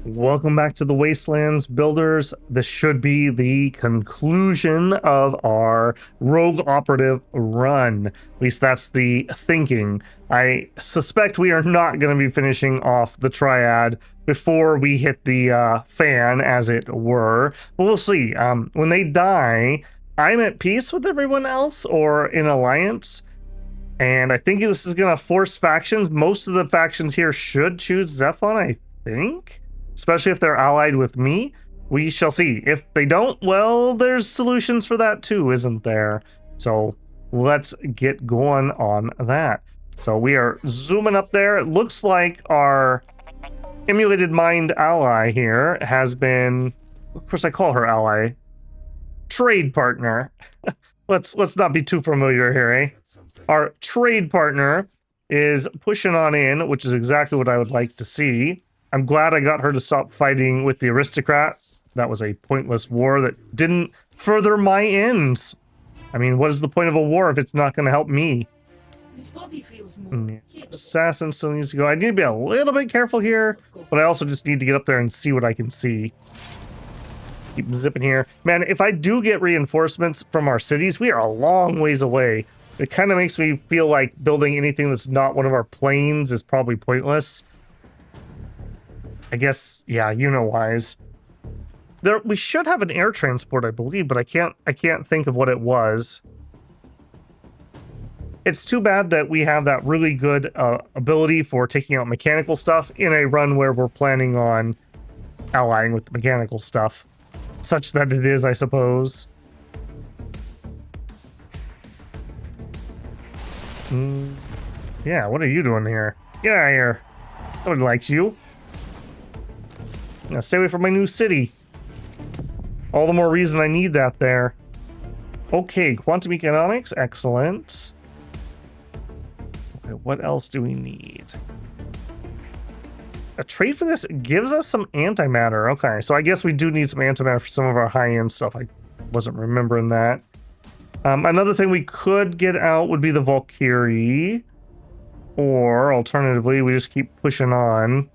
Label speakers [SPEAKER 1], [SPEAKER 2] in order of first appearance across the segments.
[SPEAKER 1] Welcome back to the Wastelands builders. This should be the conclusion of our Rogue Operative run. At least that's the thinking. I suspect we are not going to be finishing off the triad before we hit the fan, as it were. But we'll see. When they die, I'm at peace with everyone else or in alliance. And I think this is going to force factions. Most of the factions here should choose Zephon, I think. Especially if they're allied with me. We shall see. If they don't, well, there's solutions for that too, isn't there? So let's get going on that. So we are zooming up there. It looks like our emulated mind ally here has been, of course I call her ally, trade partner. Let's not be too familiar here, eh? Our trade partner is pushing on in, which is exactly what I would like to see. I'm glad I got her to stop fighting with the aristocrat. That was a pointless war that didn't further my ends. I mean, what is the point of a war if it's not going to help me?
[SPEAKER 2] His body feels more.
[SPEAKER 1] Assassin still needs to go. I need to be a little bit careful here, but I also just need to get up there and see what I can see. Keep zipping here. Man, if I do get reinforcements from our cities, we are a long ways away. It kind of makes me feel like building anything that's not one of our planes is probably pointless. I guess, yeah, you-know-wise. We should have an air transport, I believe, but I can't think of what it was. It's too bad that we have that really good ability for taking out mechanical stuff in a run where we're planning on allying with the mechanical stuff. Such that it is, I suppose. Yeah, what are you doing here? Get out of here. Nobody likes you. Now stay away from my new city. All the more reason I need that there. Okay, quantum economics, excellent. Okay, what else do we need? A trade for this gives us some antimatter. Okay, so I guess we do need some antimatter for some of our high-end stuff. I wasn't remembering that. Another thing we could get out would be the Valkyrie. Or, alternatively, we just keep pushing on.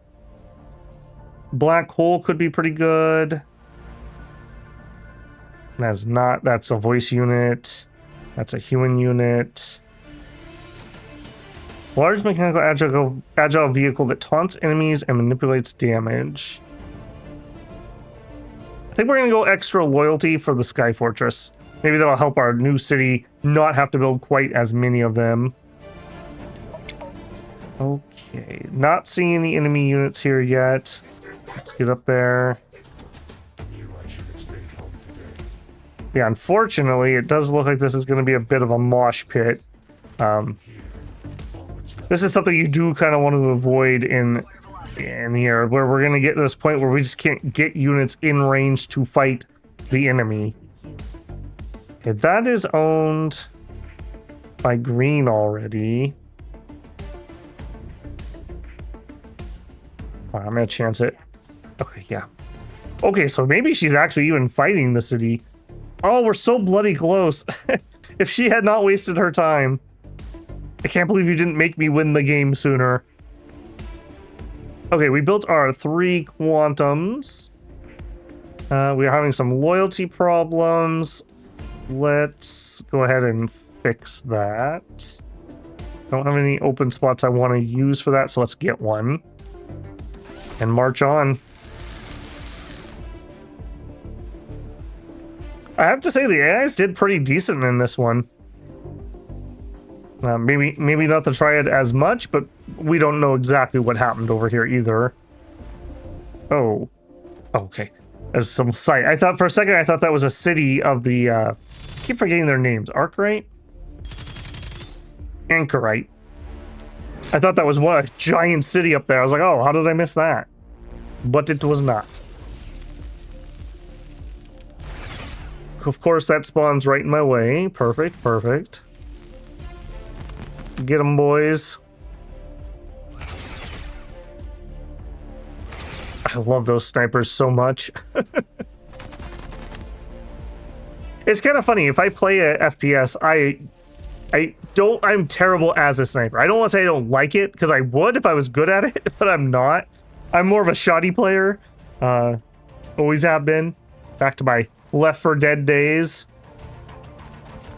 [SPEAKER 1] Black hole could be pretty good. That's a voice unit. That's a human unit. Large mechanical agile vehicle that taunts enemies and manipulates damage. I think we're gonna go extra loyalty for the Sky Fortress. Maybe that'll help our new city not have to build quite as many of them. Okay, not seeing any enemy units here yet. Let's get up there. Yeah, unfortunately, it does look like this is going to be a bit of a mosh pit. This is something you do kind of want to avoid in here, where we're going to get to this point where we just can't get units in range to fight the enemy. Okay, that is owned by green already. I'm going to chance it. Okay, yeah. Okay, so maybe she's actually even fighting the city. Oh, we're so bloody close. If she had not wasted her time. I can't believe you didn't make me win the game sooner. Okay, we built our 3 quantums. We're having some loyalty problems. Let's go ahead and fix that. Don't have any open spots I want to use for that, so let's get one. And march on. I have to say the AIs did pretty decent in this one. Maybe not the Triad as much, but we don't know exactly what happened over here either. Oh. Okay. There's some site. I thought for a second that was a city of the I keep forgetting their names. Arkwright? Anchorite. I thought that was a giant city up there. I was like, oh, how did I miss that? But it was not. Of course, that spawns right in my way. Perfect, perfect. Get them, boys. I love those snipers so much. It's kind of funny. If I play a FPS, I'm terrible as a sniper. I don't want to say I don't like it, because I would if I was good at it, but I'm not. I'm more of a shoddy player. Always have been. Back to my Left 4 Dead days.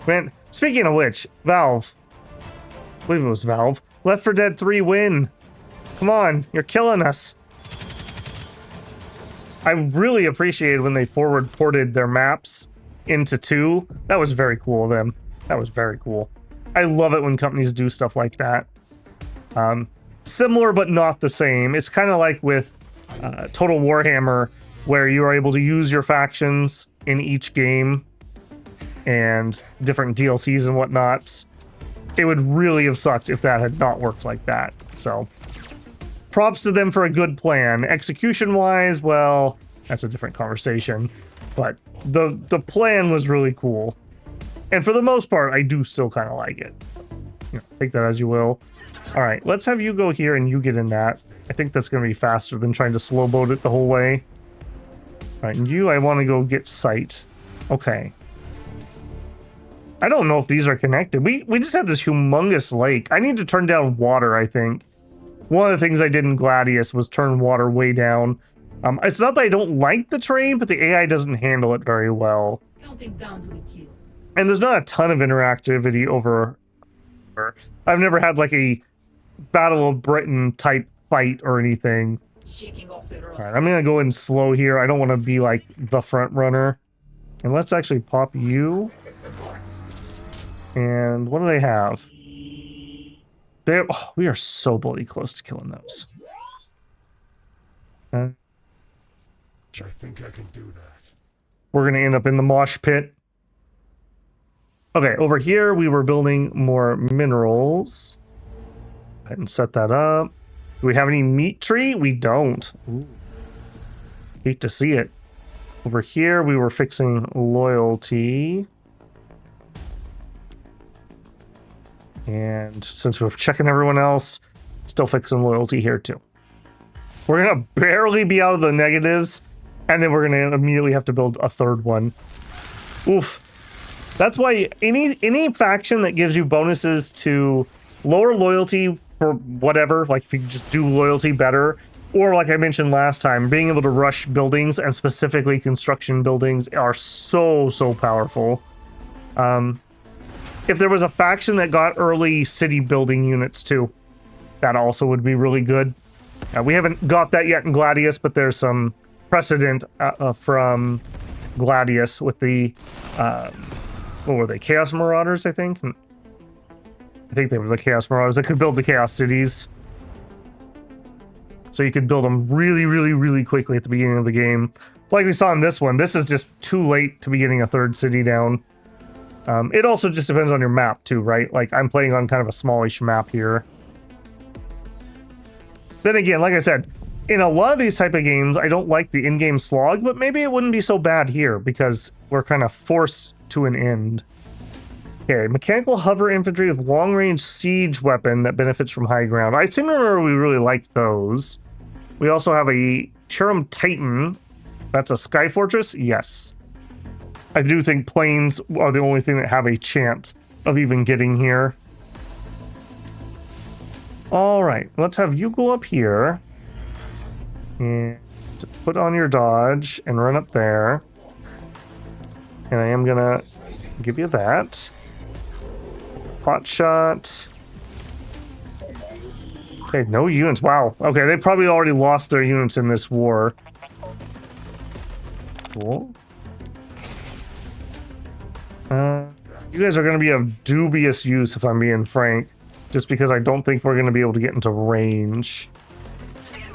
[SPEAKER 1] Man, speaking of which, Valve. I believe it was Valve. Left 4 Dead 3 win. Come on, you're killing us. I really appreciated when they forward ported their maps into 2. That was very cool of them. That was very cool. I love it when companies do stuff like that. Similar but not the same. It's kind of like with Total Warhammer, where you are able to use your factions in each game and different DLCs and whatnots. It would really have sucked if that had not worked like that. So props to them for a good plan. Execution wise, well, that's a different conversation, but the plan was really cool. And for the most part, I do still kind of like it. You know, take that as you will. All right, let's have you go here and you get in that. I think that's going to be faster than trying to slow boat it the whole way. All right, and you, I want to go get sight. Okay. I don't know if these are connected. We just had this humongous lake. I need to turn down water, I think. One of the things I did in Gladius was turn water way down. It's not that I don't like the terrain, but the AI doesn't handle it very well.
[SPEAKER 2] Counting down to the kill.
[SPEAKER 1] And there's not a ton of interactivity over... I've never had like a Battle of Britain type fight or anything.
[SPEAKER 2] Shaking off the rust.
[SPEAKER 1] All right, I'm gonna go in slow here. I don't want to be like the front runner. And let's actually pop you. And what do they have? Oh, we are so bloody close to killing those.
[SPEAKER 3] Sure. I think I can do that.
[SPEAKER 1] We're gonna end up in the mosh pit. Okay, over here we were building more minerals. Go ahead and set that up. Do we have any meat tree? We don't. Ooh. Hate to see it. Over here we were fixing loyalty. And since we're checking everyone else, still fixing loyalty here too. We're gonna barely be out of the negatives, and then we're gonna immediately have to build a third one. Oof. That's why any faction that gives you bonuses to lower loyalty for whatever, like if you just do loyalty better, or like I mentioned last time, being able to rush buildings and specifically construction buildings are so powerful. If there was a faction that got early city building units too, that also would be really good. We haven't got that yet in Gladius, but there's some precedent from Gladius with the what were they? Chaos Marauders, I think? I think they were the Chaos Marauders that could build the Chaos Cities. So you could build them really quickly at the beginning of the game. Like we saw in this one, this is just too late to be getting a third city down. It also just depends on your map too, right? Like I'm playing on kind of a smallish map here. Then again, like I said, in a lot of these type of games, I don't like the in-game slog, but maybe it wouldn't be so bad here because we're kind of forced to an end. Okay, mechanical hover infantry with long-range siege weapon that benefits from high ground. I seem to remember we really liked those. We also have a Cherum Titan. That's a Sky Fortress? Yes. I do think planes are the only thing that have a chance of even getting here. All right, let's have you go up here and put on your dodge and run up there. And I am gonna give you that. Hot shot. Okay, no units. Wow. Okay, they probably already lost their units in this war. Cool. You guys are going to be of dubious use, if I'm being frank, just because I don't think we're going to be able to get into range.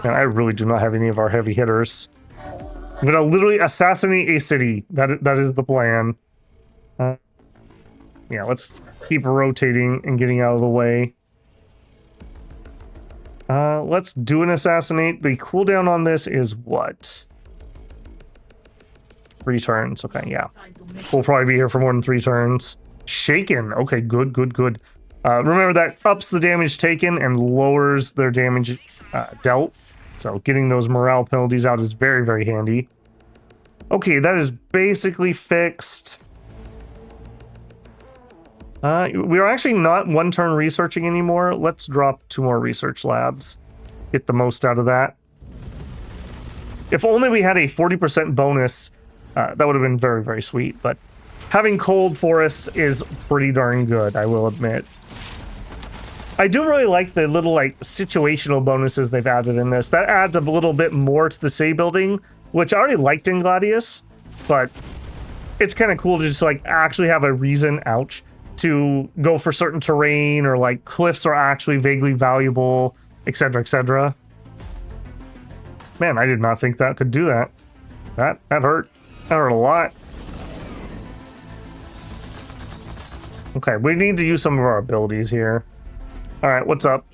[SPEAKER 1] And I really do not have any of our heavy hitters. I'm going to literally assassinate a city. That is the plan. Yeah, let's keep rotating and getting out of the way. Let's do an assassinate. The cooldown on this is what? 3 turns. Okay, yeah. We'll probably be here for more than 3 turns. Shaken. Okay, good. Remember that ups the damage taken and lowers their damage dealt. So getting those morale penalties out is very handy. Okay, that is basically fixed. We are actually not 1 turn researching anymore. Let's drop 2 more research labs. Get the most out of that. If only we had a 40% bonus, that would have been very, very sweet. But having cold forests is pretty darn good, I will admit. I do really like the little like situational bonuses they've added in this. That adds a little bit more to the city building, which I already liked in Gladius, but it's kind of cool to just like actually have a reason, ouch, to go for certain terrain, or like cliffs are actually vaguely valuable, etc., etc. Man, I did not think that could do that. That hurt. That hurt a lot. Okay, we need to use some of our abilities here. All right, what's up?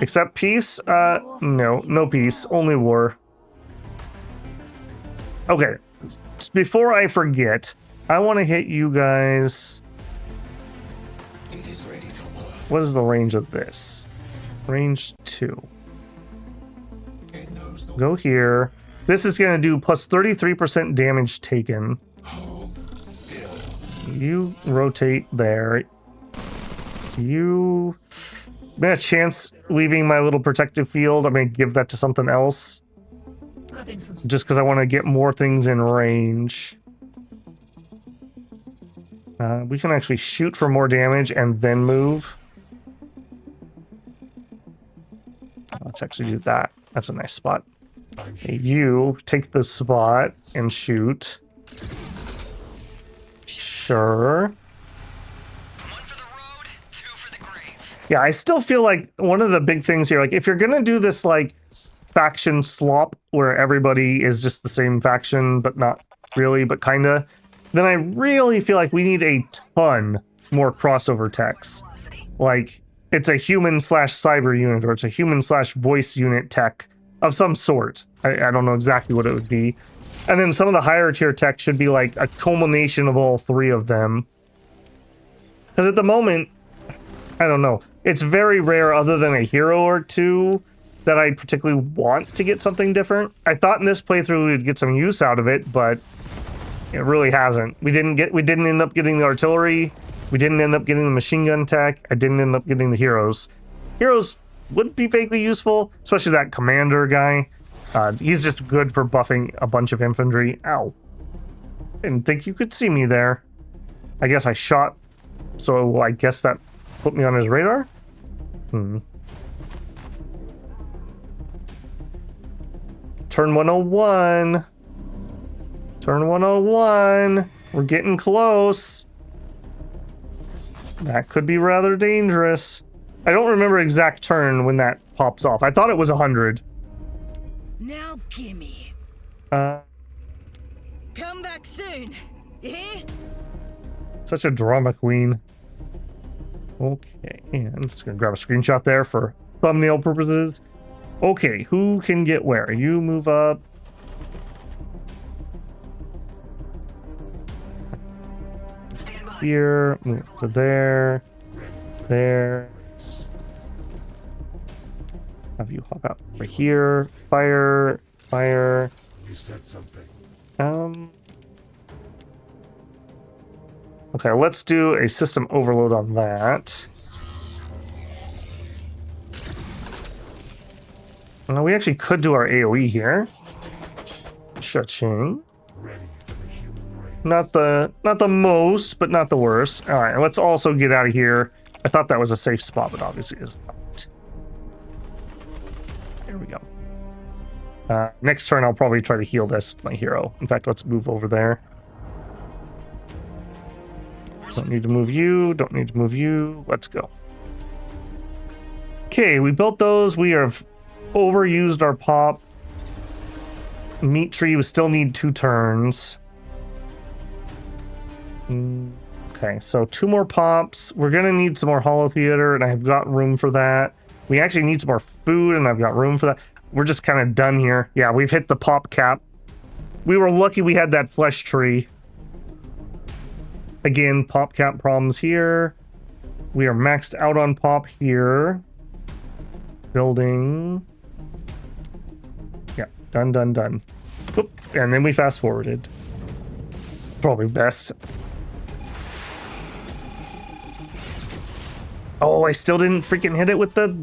[SPEAKER 1] Accept peace? No peace, only war. Okay, before I forget, I want to hit you guys. What is the range of this? Range 2. Go here. This is going to do plus 33% damage taken. You rotate there. You... I have a chance leaving my little protective field. I'm going to give that to something else. Just because I want to get more things in range. We can actually shoot for more damage and then move. Let's actually do that. That's a nice spot. Hey, you take the spot and shoot. Sure. Yeah, I still feel like one of the big things here, like if you're gonna do this like faction slop where everybody is just the same faction, but not really, but kinda, then I really feel like we need a ton more crossover techs. Like it's a human / cyber unit, or it's a human / voice unit tech of some sort. I don't know exactly what it would be. And then some of the higher tier tech should be like a culmination of all three of them. Because at the moment, I don't know. It's very rare, other than a hero or two, that I particularly want to get something different. I thought in this playthrough we'd get some use out of it, but it really hasn't. We didn't end up getting the artillery. We didn't end up getting the machine gun tech. I didn't end up getting the heroes. Heroes would be vaguely useful, especially that commander guy. He's just good for buffing a bunch of infantry. Ow. Didn't think you could see me there. I guess I shot, so I guess that put me on his radar? Turn 101. Turn 101. We're getting close. That could be rather dangerous. I don't remember exact turn when that pops off. I thought it was 100.
[SPEAKER 4] Now gimme. Come back soon. You hear?
[SPEAKER 1] Such a drama queen. Okay, and I'm just gonna grab a screenshot there for thumbnail purposes. Okay, who can get where? You move up. Here, move to there. There. Have you hop out over here. Fire. Fire.
[SPEAKER 3] You said something.
[SPEAKER 1] Okay, let's do a system overload on that. Now we actually could do our AoE here. Cha-ching. Not the most, but not the worst. All right, let's also get out of here. I thought that was a safe spot, but obviously it's not. There we go. Next turn, I'll probably try to heal this with my hero. In fact, let's move over there. Don't need to move you. Don't need to move you. Let's go. Okay, we built those. We have overused our pop. Meat tree, we still need 2 turns. Okay, so 2 more pops. We're gonna need some more Hollow Theater, and I've got room for that. We actually need some more food, and I've got room for that. We're just kind of done here. Yeah, we've hit the pop cap. We were lucky we had that flesh tree. Again, pop cap problems here. We are maxed out on pop here. Building. Yeah, done, done, done. Oop, and then we fast forwarded. Probably best. Oh, I still didn't freaking hit it with the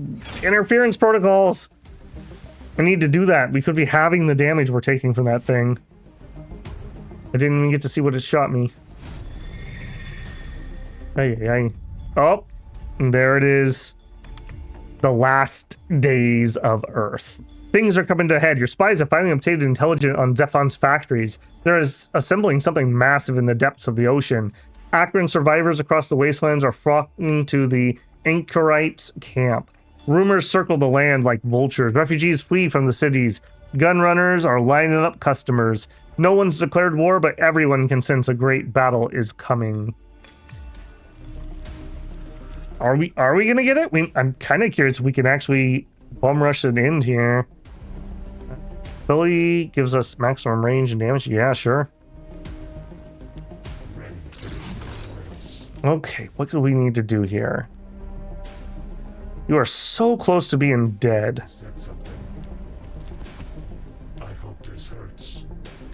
[SPEAKER 1] interference protocols. I need to do that. We could be having the damage we're taking from that thing. I didn't even get to see what it shot me. Ay. Oh, there it is. The last days of Earth. Things are coming to a head. Your spies have finally obtained intelligence on Zephon's factories. They're assembling something massive in the depths of the ocean. Akron survivors across the wastelands are flocking to the Anchorites' camp. Rumors circle the land like vultures. Refugees flee from the cities. Gun runners are lining up customers. No one's declared war, but everyone can sense a great battle is coming. Are we gonna get it? I'm kind of curious if we can actually bum rush an end here. Ability gives us maximum range and damage. Yeah, sure. Okay, what do we need to do here? You are so close to being dead.
[SPEAKER 3] I hope this hurts.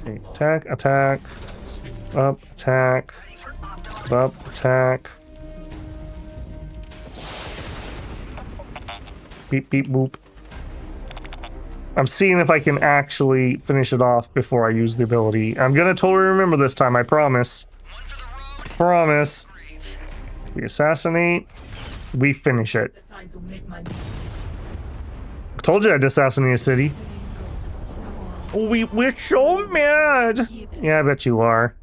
[SPEAKER 1] Okay, attack, attack, up, attack, up, attack. Beep, beep, boop. I'm seeing if I can actually finish it off before I use the ability. I'm gonna totally remember this time, I promise. Promise. If we assassinate, we finish it.
[SPEAKER 2] Time to make my
[SPEAKER 1] I told you I'd assassinate a city. Oh, we're so mad. Yeah, I bet you are.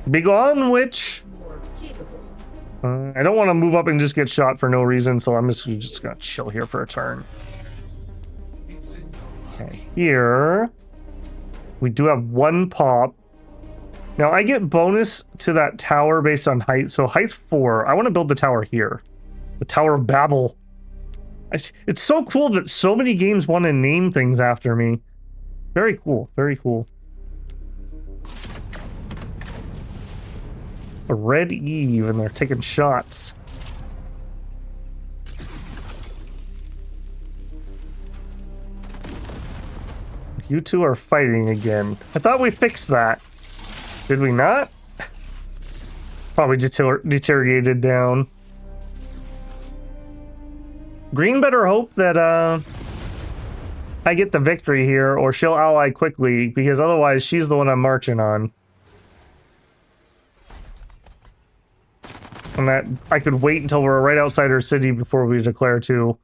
[SPEAKER 1] Be gone, witch.
[SPEAKER 2] more capable.
[SPEAKER 1] I don't want to move up and just get shot for no reason, so I'm just gonna chill here for a turn. Okay, here we do have one pop. Now I get bonus to that tower based on height, so height 4. I want to build the tower here, the Tower of Babel. It's so cool that so many games want to name things after me. Very cool, very cool. A Red Eve, and they're taking shots. You two are fighting again. I thought we fixed that. Did we not? Probably deteriorated down. Green better hope that I get the victory here, or she'll ally quickly, because otherwise she's the one I'm marching on. And that I could wait until we're right outside her city before we declare too.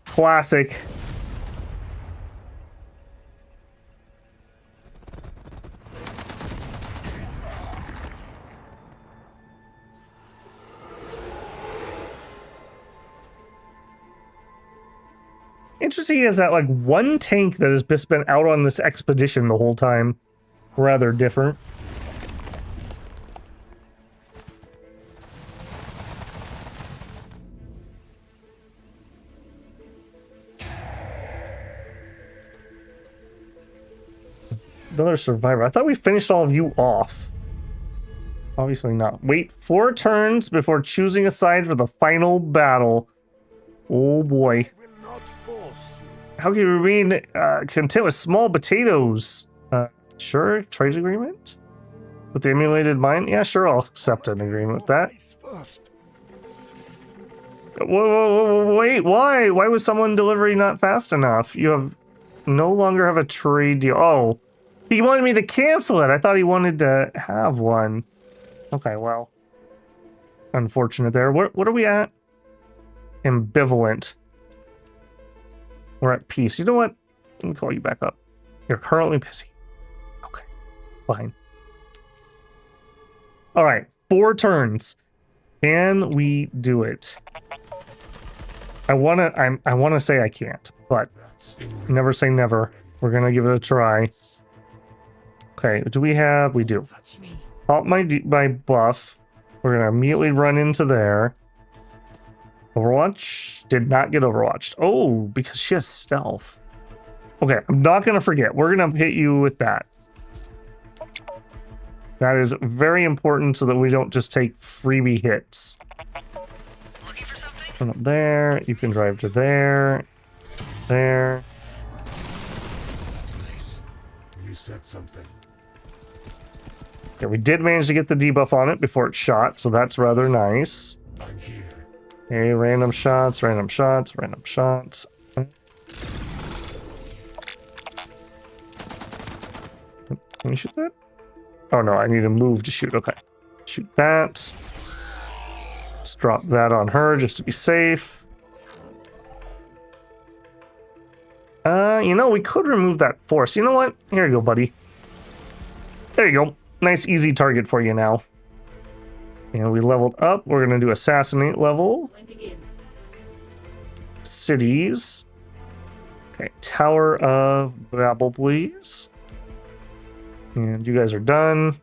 [SPEAKER 1] Classic. Interesting is that like one tank that has just been out on this expedition the whole time. Rather different. Another survivor. I thought we finished all of you off. Obviously not. Wait 4 turns before choosing a side for the final battle. Oh boy. How can you remain content with small potatoes? Sure, trade agreement? With the emulated mine? Yeah, sure, I'll accept an agreement with that. Whoa, wait, why? Why was someone delivery not fast enough? You have no longer have a trade deal. Oh, he wanted me to cancel it. I thought he wanted to have one. Okay, well. Unfortunate there. What are we at? Ambivalent. We're at peace. You know what? Let me call you back up. You're currently busy. Okay, fine. All right, 4 turns. Can we do it? I wanna say I can't, but never say never. We're gonna give it a try. Okay, do we have? We do. Pop my buff. We're gonna immediately run into there. Overwatch did not get overwatched. Oh, because she has stealth. Okay, I'm not gonna forget. We're gonna hit you with that. That is very important so that we don't just take freebie hits.
[SPEAKER 4] Looking for something?
[SPEAKER 1] Run up there. You can drive to there. There.
[SPEAKER 3] You said something.
[SPEAKER 1] Okay, we did manage to get the debuff on it before it shot, so that's rather nice.
[SPEAKER 3] I'm here.
[SPEAKER 1] Okay, random shots, random shots, random shots. Can we shoot that? Oh no, I need to move to shoot. Okay. Shoot that. Let's drop that on her just to be safe. You know, we could remove that force. You know what? Here you go, buddy. There you go. Nice, easy target for you now. And we leveled up. We're going to do assassinate level. Cities. Okay, Tower of Babel, please. And you guys are done.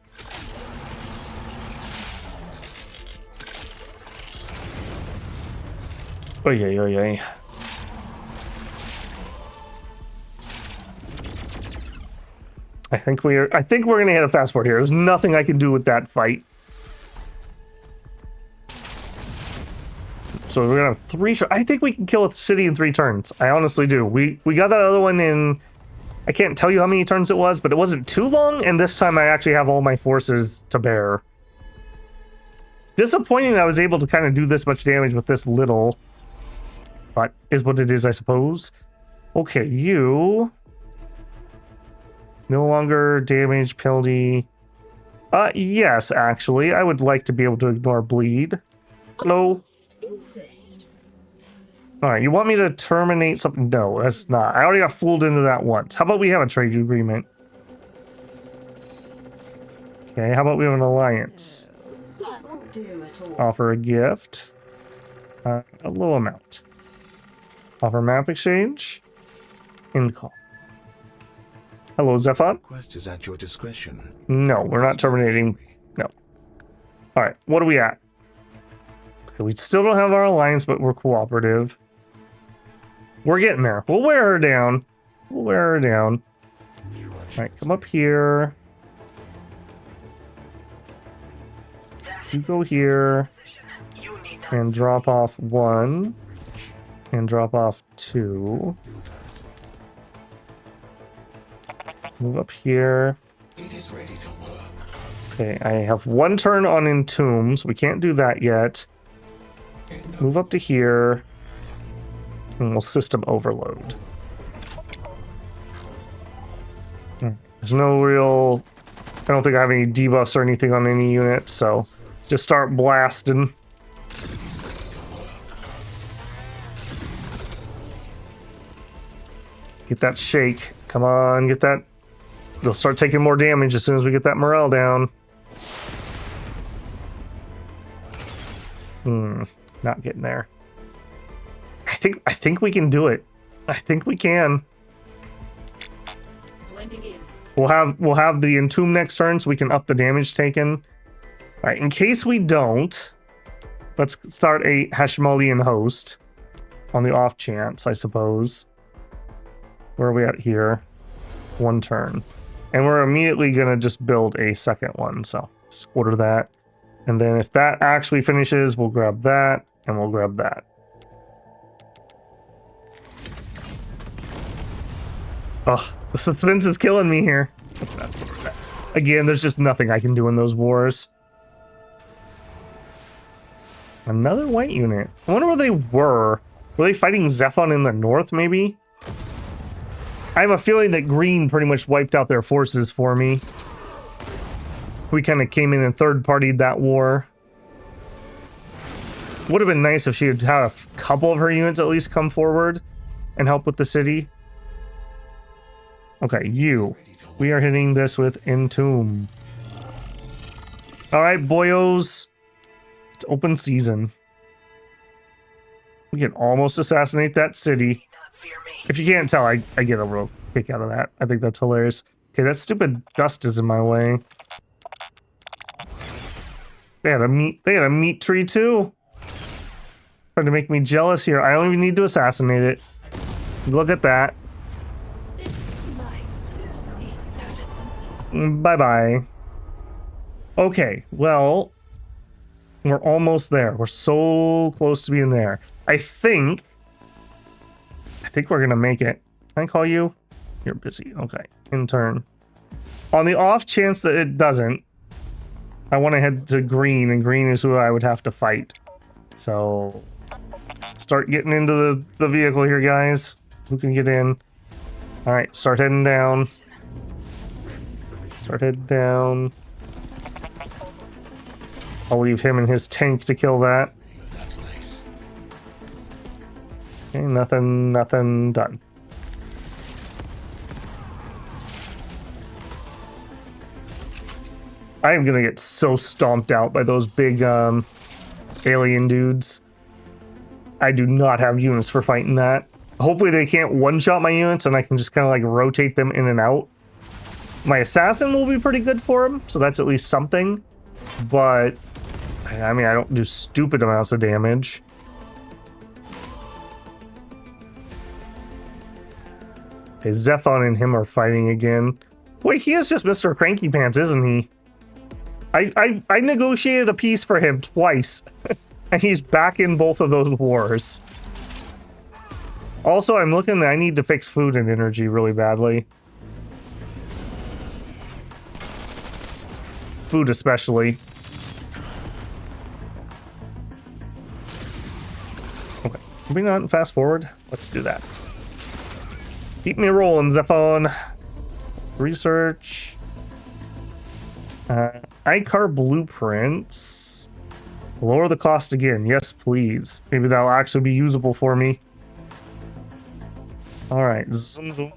[SPEAKER 1] Oh yeah. I think we're gonna hit a fast forward here. There's nothing I can do with that fight. So we're gonna have 3. I think we can kill a city in 3 turns. I honestly do. We got that other one in. I can't tell you how many turns it was, but it wasn't too long. And this time I actually have all my forces to bear. Disappointing that I was able to kind of do this much damage with this little. But is what it is, I suppose. Okay, you. No longer damage penalty. Yes, actually. I would like to be able to ignore bleed. Hello? Alright, you want me to terminate something? No, that's not. I already got fooled into that once. How about we have a trade agreement? Okay, how about we have an alliance? Offer a gift. A low amount. Offer map exchange. End call. Hello, Zephon?
[SPEAKER 3] Request is at your discretion.
[SPEAKER 1] No, we're not terminating. No. Alright, what are we at? Okay, we still don't have our alliance, but we're cooperative. We're getting there. We'll wear her down. Alright, come up here. You go here. And drop off 1. And drop off 2. Move up here.
[SPEAKER 3] It is ready to work.
[SPEAKER 1] Okay, I have 1 turn on Entomb, so we can't do that yet. Move up to here. And we'll system overload. There's no real... I don't think I have any debuffs or anything on any unit, so just start blasting. Get that shake. Come on, get that. They'll start taking more damage as soon as we get that morale down. Not getting there. I think we can do it. I think we can. We'll have the Entomb next turn so we can up the damage taken. Alright, in case we don't, let's start a Hashmolean host on the off chance, I suppose. Where are we at here? 1 turn. And we're immediately gonna just build a second one, so let's order that. And then if that actually finishes, we'll grab that, and we'll grab that. Ugh, the suspense is killing me here. Again, there's just nothing I can do in those wars. Another white unit. I wonder where they were. Were they fighting Zephon in the north, maybe? I have a feeling that green pretty much wiped out their forces for me. We kind of came in and third-partied that war. Would have been nice if she had had a couple of her units at least come forward and help with the city. Okay, you. We are hitting this with Entomb. Alright, boyos. It's open season. We can almost assassinate that city. If you can't tell, I get a real kick out of that. I think that's hilarious. Okay, that stupid dust is in my way. They had a meat tree too. Trying to make me jealous here. I don't even need to assassinate it. Look at that. Bye-bye. Okay, well, we're almost there. We're so close to being there. I think we're gonna make it. Can I call you? You're busy. Okay, in turn. On the off chance that it doesn't, I want to head to green, and green is who I would have to fight. So, start getting into the vehicle here, guys. Who can get in? All right, start heading down. Start heading down. I'll leave him and his tank to kill that. Okay, nothing done. I am gonna get so stomped out by those big alien dudes. I do not have units for fighting that. Hopefully they can't one-shot my units and I can just kind of like rotate them in and out. My assassin will be pretty good for him, so that's at least something. But, I mean, I don't do stupid amounts of damage. Okay, Zephon and him are fighting again. Wait, he is just Mr. Cranky Pants, isn't he? I negotiated a peace for him twice, and he's back in both of those wars. Also, I'm looking, I need to fix food and energy really badly. Food especially. Okay, can we not fast forward? Let's do that. Keep me rolling, Zephon. Research. ICAR blueprints. Lower the cost again. Yes, please. Maybe that'll actually be usable for me. Alright. Zoom, zoom.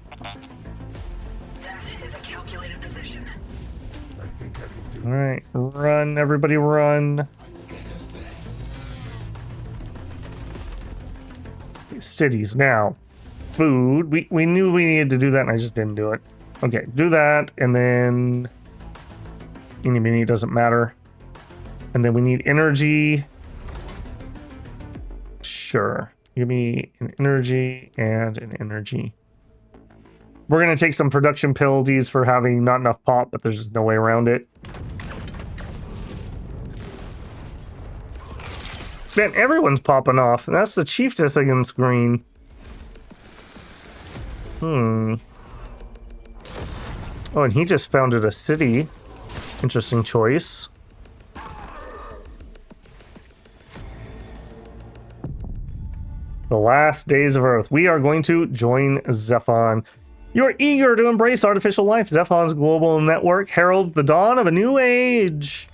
[SPEAKER 4] That is a calculated position.
[SPEAKER 3] I think I can do
[SPEAKER 1] Alright. Run, everybody run. Cities now. Food. We knew we needed to do that and I just didn't do it. Okay, do that and then Eeny meeny doesn't matter. And then we need energy. Sure. Give me an energy and an energy. We're going to take some production penalties for having not enough pop, but there's just no way around it. Man, everyone's popping off. That's the chiefess against green. Oh, and he just founded a city. Interesting choice. The last days of Earth. We are going to join Zephon. You're eager to embrace artificial life. Zephon's global network heralds the dawn of a new age.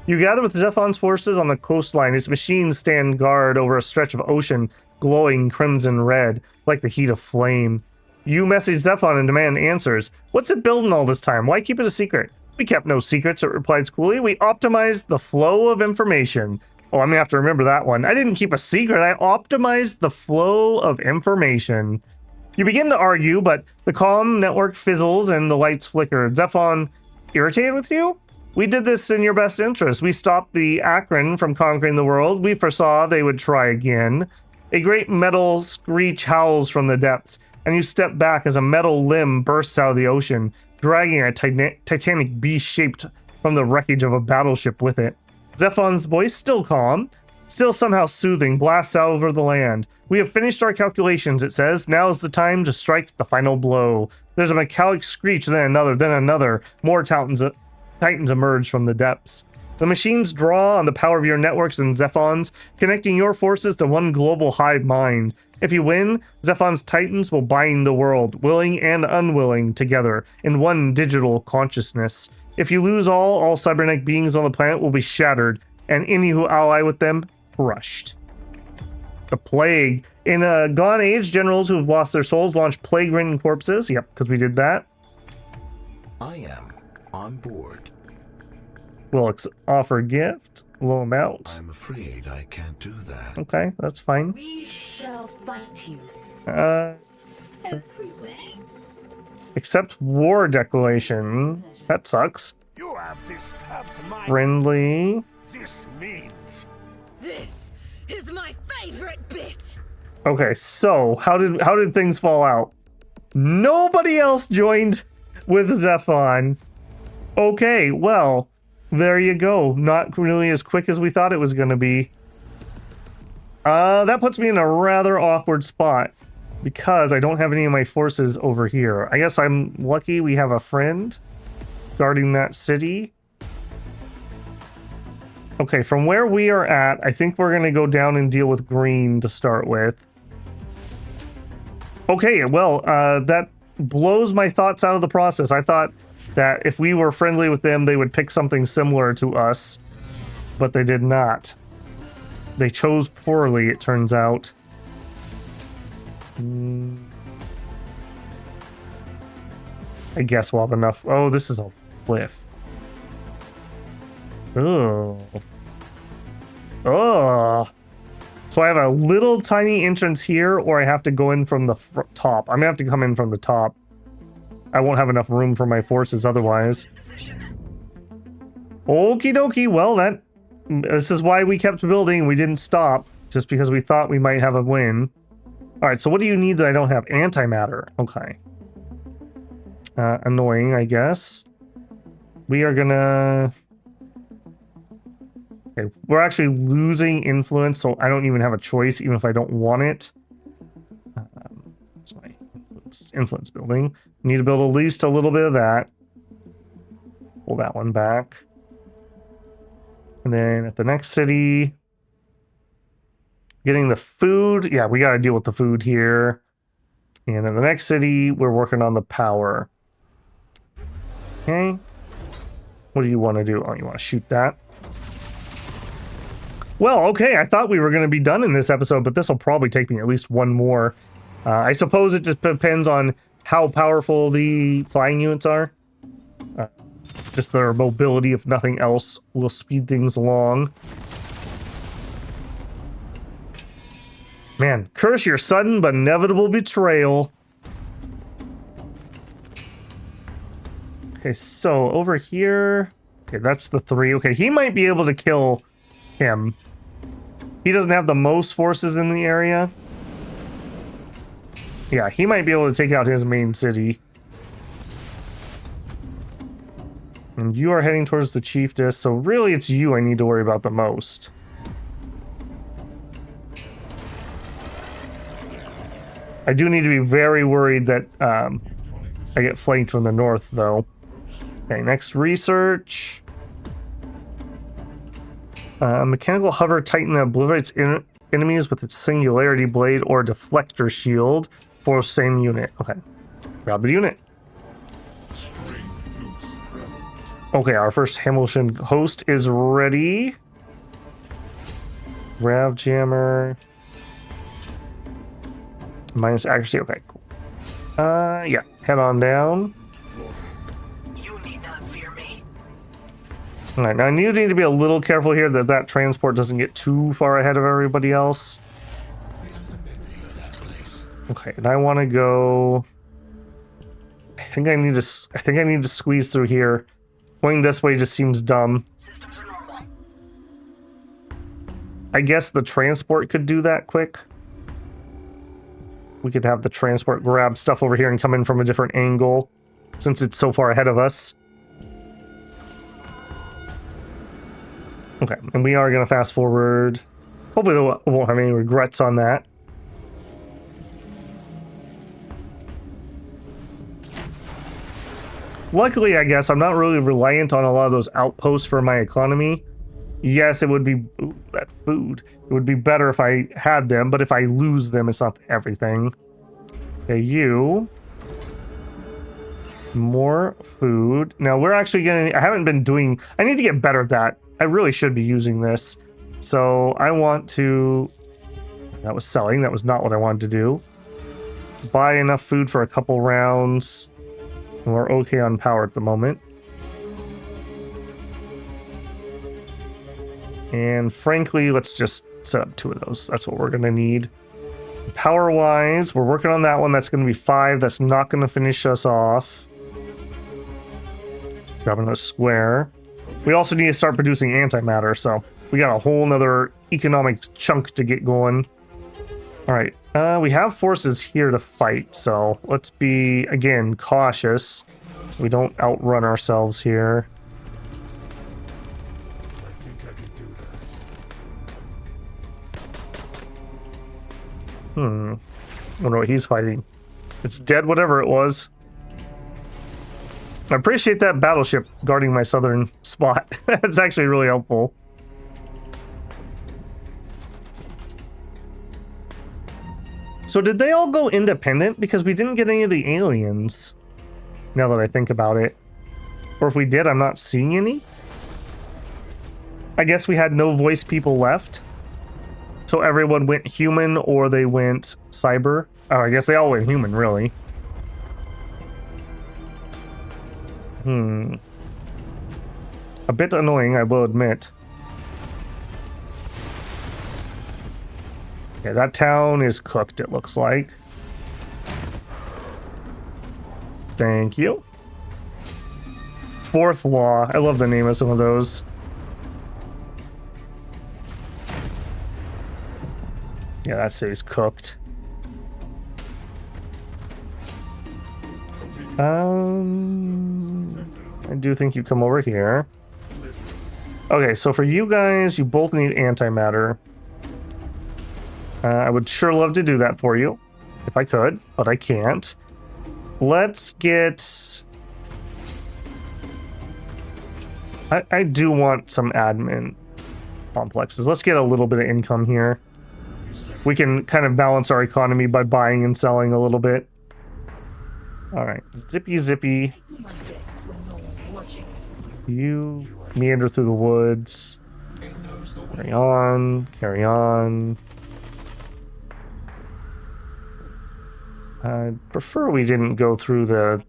[SPEAKER 1] You gather with Zephon's forces on the coastline. Its machines stand guard over a stretch of ocean, glowing crimson red, like the heat of flame. You message Zephon and demand answers. What's it building all this time? Why keep it a secret? We kept no secrets, it replies coolly. We optimized the flow of information. Oh, I'm gonna have to remember that one. I didn't keep a secret, I optimized the flow of information. You begin to argue, but the comm network fizzles and the lights flicker. Zephon, irritated with you? We did this in your best interest. We stopped the Akron from conquering the world. We foresaw they would try again. A great metal screech howls from the depths, and you step back as a metal limb bursts out of the ocean, dragging a titanic beast shaped from the wreckage of a battleship with it. Zephon's voice, still calm, still somehow soothing, blasts out over the land. We have finished our calculations, it says. Now is the time to strike the final blow. There's a metallic screech, then another, then another. More titans emerge from the depths. The machines draw on the power of your networks and Zephon's, connecting your forces to one global hive mind. If you win, Zephon's titans will bind the world, willing and unwilling, together in one digital consciousness. If you lose all cybernetic beings on the planet will be shattered, and any who ally with them, crushed. The plague. In a gone age, generals who have lost their souls launch plague-ridden corpses. Yep, because we did that.
[SPEAKER 3] I am on board.
[SPEAKER 1] We'll offer a gift. Low amount.
[SPEAKER 3] I'm afraid I can't do that.
[SPEAKER 1] Okay, that's fine.
[SPEAKER 2] We shall fight you
[SPEAKER 4] Everywhere.
[SPEAKER 1] Accept war declaration. That sucks.
[SPEAKER 3] You have disturbed my...
[SPEAKER 1] Friendly.
[SPEAKER 3] This means...
[SPEAKER 4] This is my favorite bit.
[SPEAKER 1] Okay, so how did things fall out? Nobody else joined with Zephon. Okay, well, there you go. Not really as quick as we thought it was going to be. That puts me in a rather awkward spot because I don't have any of my forces over here. I guess I'm lucky we have a friend guarding that city. Okay, from where we are at, I think we're going to go down and deal with green to start with. Okay, well, that blows my thoughts out of the process. I thought that if we were friendly with them, they would pick something similar to us, but they did not. They chose poorly, it turns out. I guess we'll have enough. Oh, this is a cliff. Oh. Oh. So I have a little tiny entrance here, or I have to go in from the top. I'm gonna have to come in from the top. I won't have enough room for my forces otherwise. Okie dokie. Well, this is why we kept building. We didn't stop just because we thought we might have a win. All right. So what do you need that I don't have? Antimatter. Okay. Annoying, I guess. We are gonna. Okay, we're actually losing influence, so I don't even have a choice, even if I don't want it. What's my influence building? Need to build at least a little bit of that. Pull that one back. And then at the next city, getting the food. Yeah, we got to deal with the food here. And in the next city, we're working on the power. Okay. What do you want to do? Oh, you want to shoot that? Well, okay, I thought we were going to be done in this episode, but this will probably take me at least one more. I suppose it just depends on how powerful the flying units are. Just their mobility, if nothing else, will speed things along. Man, curse your sudden but inevitable betrayal. Okay, so over here... Okay, that's the 3. Okay, he might be able to kill him. He doesn't have the most forces in the area. Yeah, he might be able to take out his main city. And you are heading towards the chiefess, so really it's you I need to worry about the most. I do need to be very worried that I get flanked from the north, though. Okay, next research. Mechanical hover titan that obliterates enemies with its singularity blade or deflector shield for same unit. Okay, grab the unit. Okay, our first Hamilton host is ready. Grav jammer. Minus accuracy. Okay, cool. Yeah, head on down.
[SPEAKER 4] You need not fear me.
[SPEAKER 1] All right, now you need to be a little careful here that that transport doesn't get too far ahead of everybody else. Okay, and I want to go. I think I need to squeeze through here. Going this way just seems dumb.
[SPEAKER 4] Systems are normal.
[SPEAKER 1] I guess the transport could do that quick. We could have the transport grab stuff over here and come in from a different angle, since it's so far ahead of us. Okay, and we are going to fast forward. Hopefully we won't have any regrets on that. Luckily, I guess, I'm not really reliant on a lot of those outposts for my economy. Yes, it would be... Ooh, that food. It would be better if I had them, but if I lose them, it's not everything. Okay, you. More food. Now, we're actually getting... I haven't been doing... I need to get better at that. I really should be using this. So, I want to... That was selling. That was not what I wanted to do. Buy enough food for a couple rounds. We're okay on power at the moment. And frankly, let's just set up 2 of those. That's what we're going to need. Power-wise, we're working on that one. That's going to be 5. That's not going to finish us off. Grab another square. We also need to start producing antimatter, so we got a whole nother economic chunk to get going. All right. We have forces here to fight, so let's be, again, cautious. We don't outrun ourselves here.
[SPEAKER 3] I think I can do that.
[SPEAKER 1] I wonder what he's fighting. It's dead, whatever it was. I appreciate that battleship guarding my southern spot. That's actually really helpful. So did they all go independent? Because we didn't get any of the aliens. Now that I think about it. Or if we did, I'm not seeing any. I guess we had no voice people left. So everyone went human or they went cyber. Oh, I guess they all went human, really. A bit annoying, I will admit. Okay, that town is cooked, it looks like. Thank you. Fourth Law. I love the name of some of those. Yeah, that city's cooked. I do think you come over here. Okay, so for you guys, you both need antimatter. I would sure love to do that for you, if I could, but I can't. Let's get... I do want some admin complexes. Let's get a little bit of income here. We can kind of balance our economy by buying and selling a little bit. Alright, zippy zippy. You meander through the woods. Carry on, carry on. I'd prefer we didn't go through the...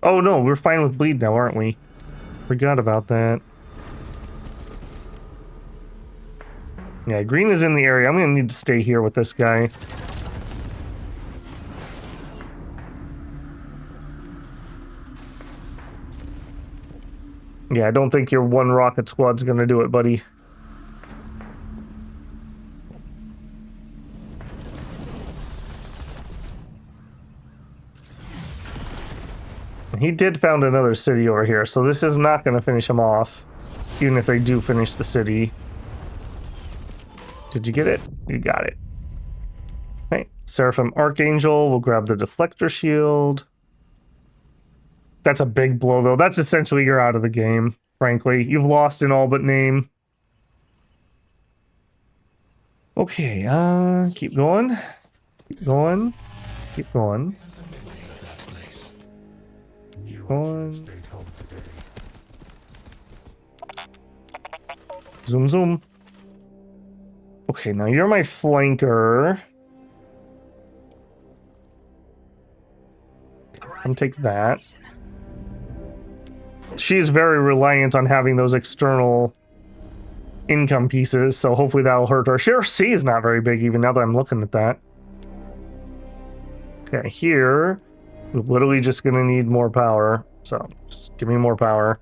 [SPEAKER 1] Oh no, we're fine with bleed now, aren't we? Forgot about that. Yeah, green is in the area. I'm gonna need to stay here with this guy. Yeah, I don't think your one rocket squad's gonna do it, buddy. He did found another city over here, so this is not gonna finish him off, even if they do finish the city. Did you get it? You got it. Okay, Seraphim Archangel. We'll grab the deflector shield. That's a big blow, though. That's essentially you're out of the game, frankly. You've lost in all but name. Okay, keep going. Keep going. Keep going. Keep going. Zoom, zoom. Okay, now you're my flanker. I'm take that. She's very reliant on having those external income pieces, so hopefully that'll hurt her. Share C is not very big even now that I'm looking at that. Okay, here, we're literally just gonna need more power, so just give me more power.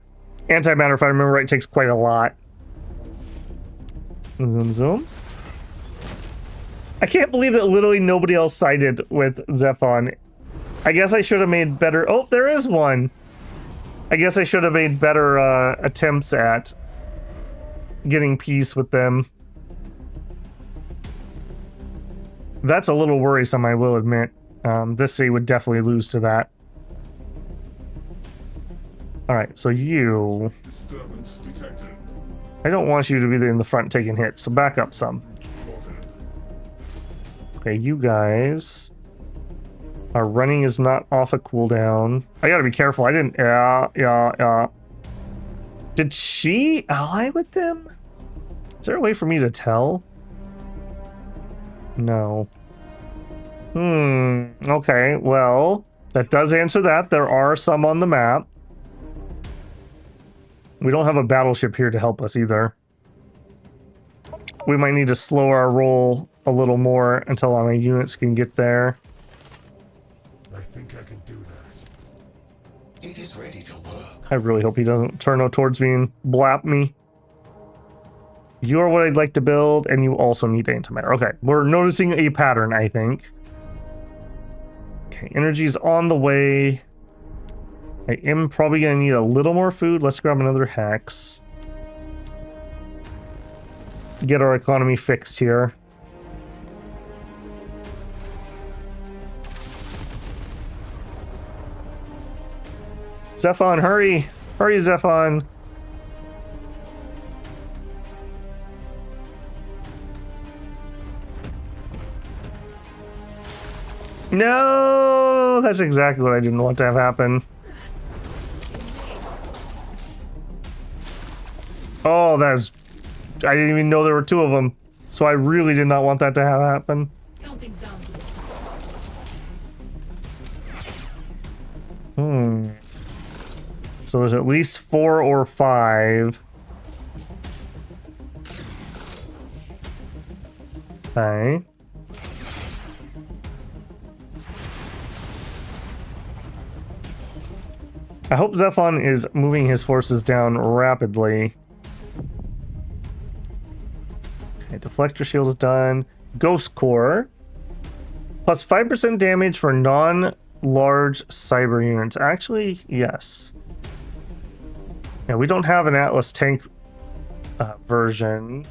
[SPEAKER 1] Antimatter, if I remember right, takes quite a lot. Zoom, zoom. I can't believe that literally nobody else sided with Zephon. I guess I should have made better... Oh, there is one! I guess I should have made better attempts at getting peace with them. That's a little worrisome, I will admit. This city would definitely lose to that. Alright, so you... I don't want you to be in the front taking hits, so back up some. Okay, you guys... Our running is not off a cooldown. I gotta be careful. I didn't... Yeah. Did she ally with them? Is there a way for me to tell? No. Okay, well, that does answer that. There are some on the map. We don't have a battleship here to help us either. We might need to slow our roll a little more until our units can get there.
[SPEAKER 3] I think I can do that.
[SPEAKER 5] It is ready to work.
[SPEAKER 1] I really hope he doesn't turn towards me and blap me. You are what I'd like to build, and you also need antimatter. Okay, we're noticing a pattern, I think. Okay, energy's on the way. I am probably going to need a little more food. Let's grab another hex. Get our economy fixed here. Zephon, hurry! Hurry, Zephon! No! That's exactly what I didn't want to have happen. Oh, that's... I didn't even know there were two of them. So I really did not want that to have happen.
[SPEAKER 2] Counting down to the
[SPEAKER 1] So there's at least 4 or 5. Okay. I hope Zephon is moving his forces down rapidly. Okay, deflector shield is done. Ghost core. Plus 5% damage for non-large cyber units. Actually, yes. Yeah, we don't have an Atlas tank version.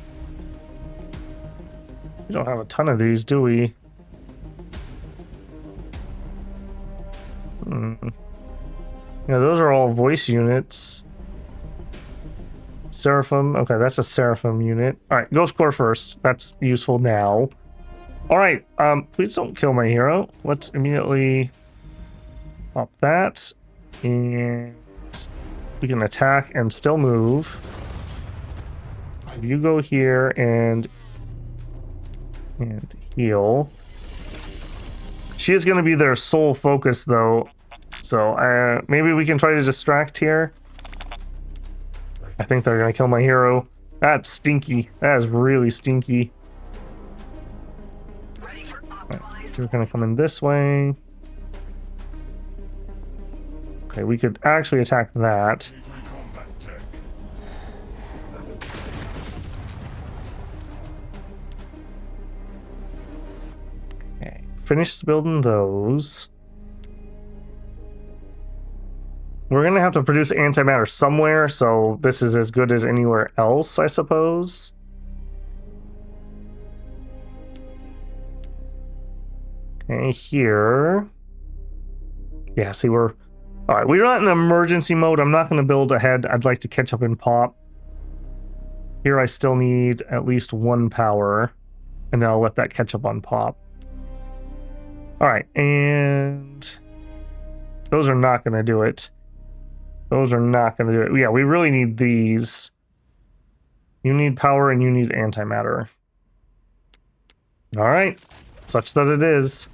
[SPEAKER 1] We don't have a ton of these, do we? Yeah, those are all voice units. Seraphim. Okay, that's a Seraphim unit. Alright, Ghost Core first. That's useful now. Alright, please don't kill my hero. Let's immediately pop that. And we can attack and still move. You go here and heal. She is going to be their sole focus, though. So maybe we can try to distract here. I think they're going to kill my hero. That's stinky. That is really stinky.
[SPEAKER 4] Ready for
[SPEAKER 1] Right,
[SPEAKER 4] optimized.
[SPEAKER 1] we're going to come in this way. Okay, we could actually attack that. Okay, finish building those. We're gonna have to produce antimatter somewhere, so this is as good as anywhere else, I suppose. Okay, here. Yeah, see, we're... Alright, we're not in emergency mode. I'm not gonna build ahead. I'd like to catch up in pop. Here I still need at least 1 power, and then I'll let that catch up on pop. Alright, and... those are not gonna do it. Those are not going to do it. Yeah, we really need these. You need power and you need antimatter. All right. Such that it is.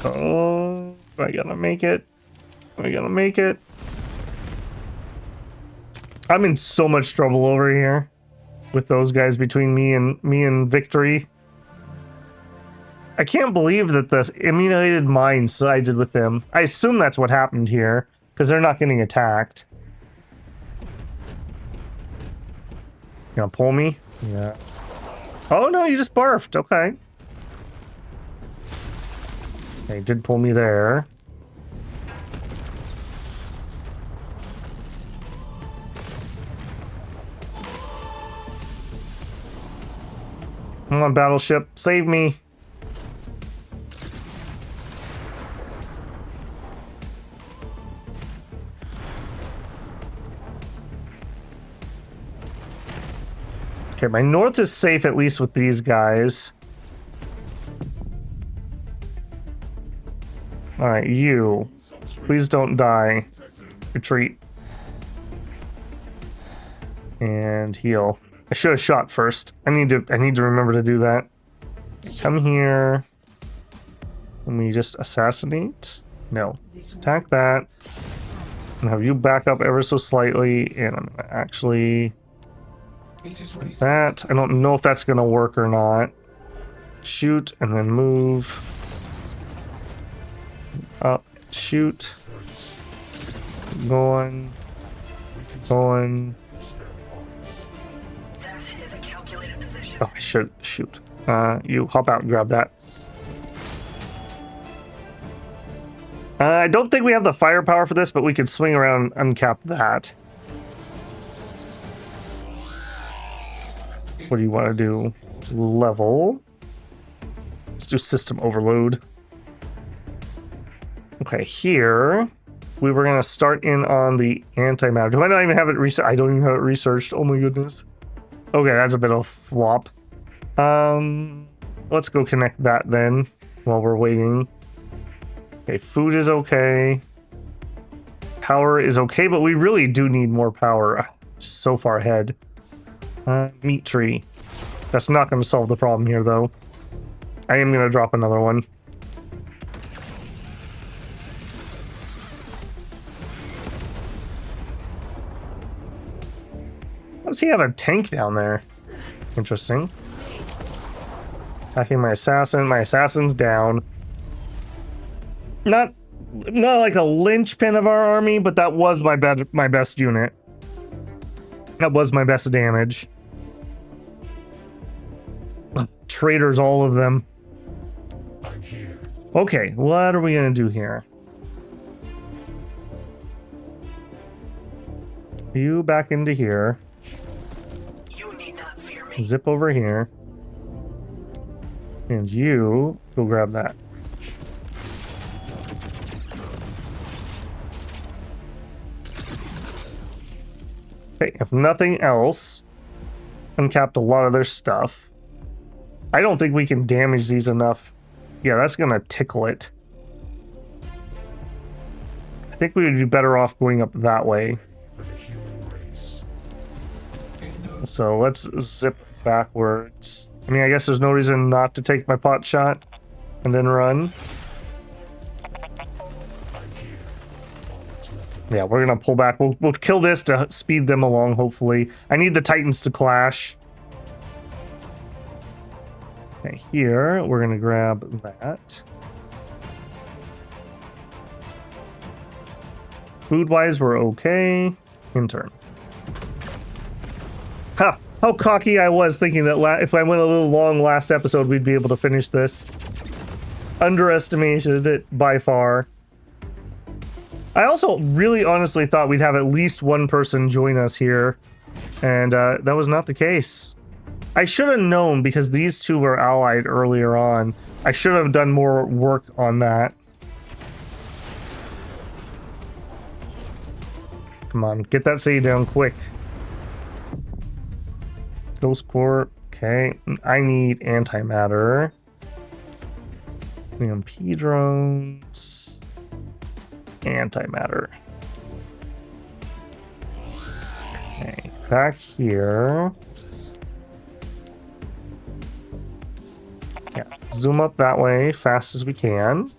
[SPEAKER 1] Oh, I gotta make it. I gotta make it. I'm in so much trouble over here with those guys between me and victory. I can't believe that this emulated mine sided with them. I assume that's what happened here, because they're not getting attacked. You gonna pull me? Yeah. Oh no, you just barfed. Okay. They did pull me there. Come on, battleship, save me. Okay, my north is safe at least with these guys. Alright, you. Please don't die. Retreat. And heal. I should have shot first. I need to remember to do that. Come here. Let me just assassinate. No. Attack that. And have you back up ever so slightly. And I'm gonna actually... that. I don't know if that's gonna work or not. Shoot and then move. Up. Shoot. Going. Going.
[SPEAKER 4] That is a calculated position.
[SPEAKER 1] Oh, I should shoot. You hop out and grab that. I don't think we have the firepower for this, but we could swing around and uncap that. What do you want to do? Level. Let's do system overload. Okay, here we were gonna start in on the antimatter. Do I not even have it researched? I don't even have it researched. Oh my goodness. Okay, that's a bit of a flop. Let's go connect that then while we're waiting. Okay, food is okay. Power is okay, but we really do need more power. So far ahead. Meat tree. That's not going to solve the problem here, though. I am going to drop another one. How does he have a tank down there? Interesting. Attacking my assassin. My assassin's down. Not like a linchpin of our army, but that was my best unit. That was my best damage. Traitors, all of them.
[SPEAKER 3] I'm here.
[SPEAKER 1] Okay, what are we gonna do here? You back into here.
[SPEAKER 4] You need not fear me.
[SPEAKER 1] Zip over here. And you go grab that. Okay, if nothing else, uncapped a lot of their stuff. I don't think we can damage these enough. Yeah, that's gonna tickle it. I think we would be better off going up that way.
[SPEAKER 3] For the human race.
[SPEAKER 1] So let's zip backwards. I mean, I guess there's no reason not to take my pot shot and then run.
[SPEAKER 3] I'm here. All that's left of
[SPEAKER 1] Yeah, we're gonna pull back. We'll kill this to speed them along, hopefully. I need the Titans to clash. Okay, here, we're gonna grab that. Food-wise, we're okay. In turn. Ha! How cocky I was thinking that if I went a little long last episode, we'd be able to finish this. Underestimated it by far. I also really honestly thought we'd have at least one person join us here, and that was not the case. I should have known because these two were allied earlier on. I should have done more work on that. Come on, get that city down quick. Ghost Core, okay. I need antimatter. EMP drones. Antimatter. Okay, back here. Yeah, zoom up that way fast as we can.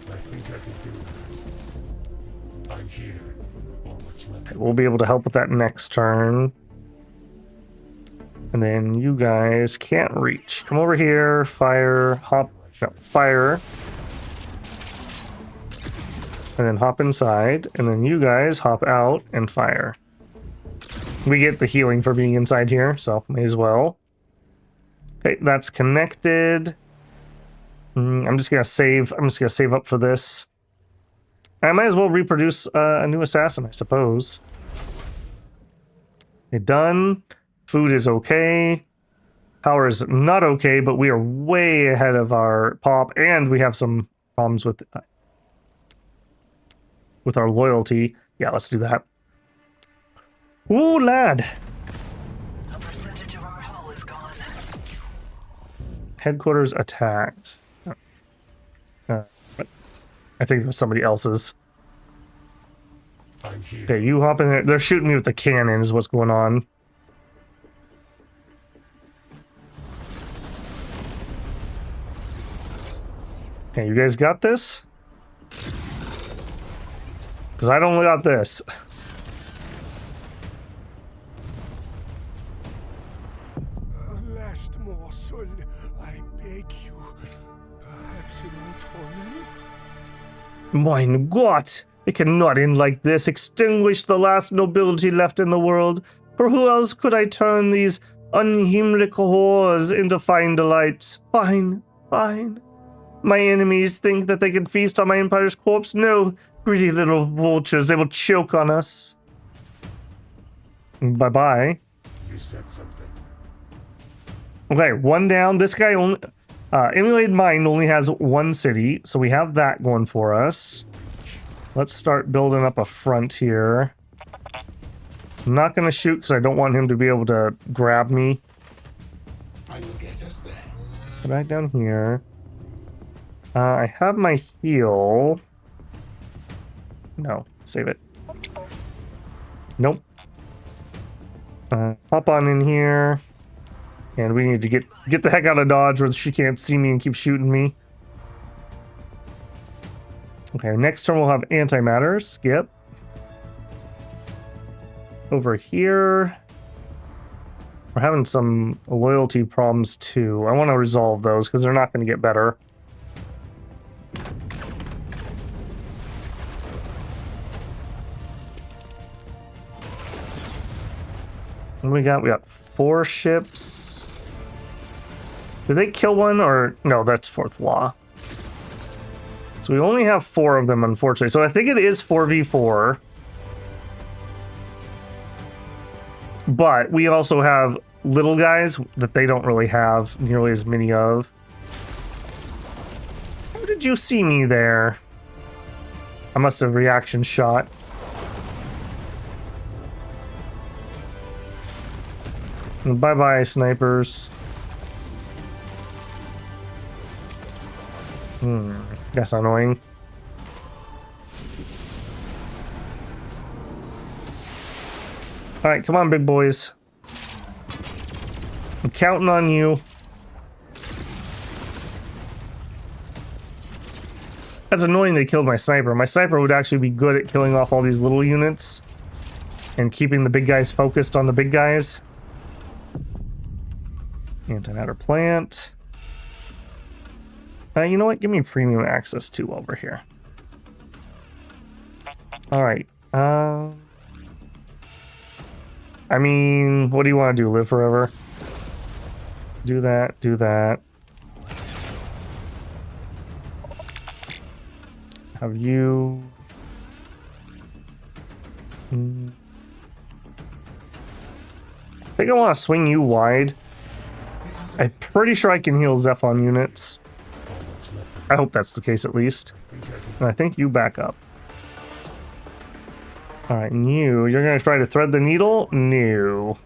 [SPEAKER 3] I think I can do that. I'm here. All that's left
[SPEAKER 1] Okay, we'll be able to help with that next turn. And then you guys can't reach. Come over here, fire, hop, no, fire. And then hop inside, and then you guys hop out and fire. We get the healing for being inside here, so may as well. Okay, that's connected. I'm just gonna save. I'm just gonna save up for this. I might as well reproduce a new assassin, I suppose. Okay, done. Food is okay. Power is not okay, but we are way ahead of our pop, and we have some problems with our loyalty. Yeah, let's do that. Ooh, lad.
[SPEAKER 4] A percentage of our hull is gone.
[SPEAKER 1] Headquarters attacked. I think it was somebody else's.
[SPEAKER 3] I'm here.
[SPEAKER 1] Okay, you hop in there. They're shooting me with the cannon is what's going on. Okay, you guys got this? Because I don't got this.
[SPEAKER 3] A last morsel, I beg you. Perhaps an autonomy?
[SPEAKER 1] Mein Gott! It cannot end like this. Extinguish the last nobility left in the world. For who else could I turn these unheimlich whores into fine delights? Fine, fine. My enemies think that they can feast on my empire's corpse? No, greedy little vultures. They will choke on us. Bye-bye.
[SPEAKER 3] You said something.
[SPEAKER 1] Okay, one down. This guy only... Emulated Mind only has one city, so we have that going for us. Let's start building up a front here. I'm not going to shoot because I don't want him to be able to grab me.
[SPEAKER 3] I will get us there.
[SPEAKER 1] Go back down here. I have my heal. No, save it. Nope. Hop on in here. And we need to get the heck out of Dodge where she can't see me and keep shooting me. Okay, next turn we'll have antimatter. Skip. Over here. We're having some loyalty problems too. I want to resolve those because they're not going to get better. What do we got? We got 4 ships. Did they kill one or no? That's fourth law. So we only have 4 of them, unfortunately. So I think it is 4v4. But we also have little guys that they don't really have nearly as many of. How did you see me there? I must have reaction shot. Bye-bye, snipers. That's annoying. Alright, come on, big boys. I'm counting on you. That's annoying they killed my sniper. My sniper would actually be good at killing off all these little units and keeping the big guys focused on the big guys. Antimatter plant. You know what? Give me premium access too while we're here. Alright. I mean, what do you want to do? Live forever? Do that, do that. Have you... I think I want to swing you wide. I'm pretty sure I can heal Zephon units. I hope that's the case at least. And I think you back up. Alright, and you're going to try to thread the needle? No.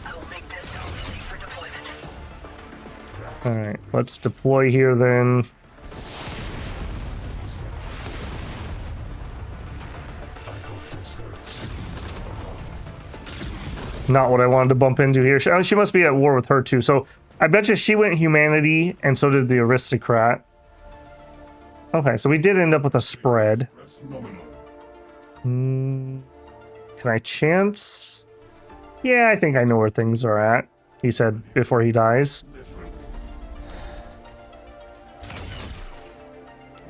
[SPEAKER 4] I will make this zone safe for deployment.
[SPEAKER 1] Alright, let's deploy here then. Not what I wanted to bump into here. She must be at war with her too. So I bet you she went humanity and so did the aristocrat. Okay, so we did end up with a spread. Can I chance? Yeah, I think I know where things are at. He said before he dies.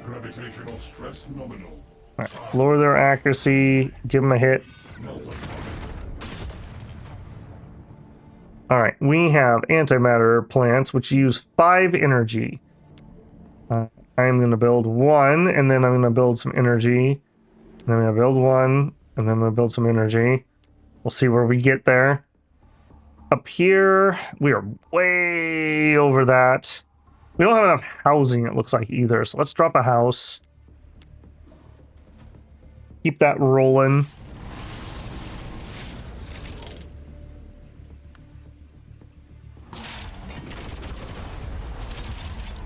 [SPEAKER 3] Gravitational stress nominal.
[SPEAKER 1] All right, lower their accuracy. Give them a hit. All right, we have antimatter plants, which use 5 energy. I'm going to build 1, and then I'm going to build some energy. And then I'm going to build 1, and then I'm going to build some energy. We'll see where we get there. Up here, we are way over that. We don't have enough housing, it looks like, either. So let's drop a house. Keep that rolling.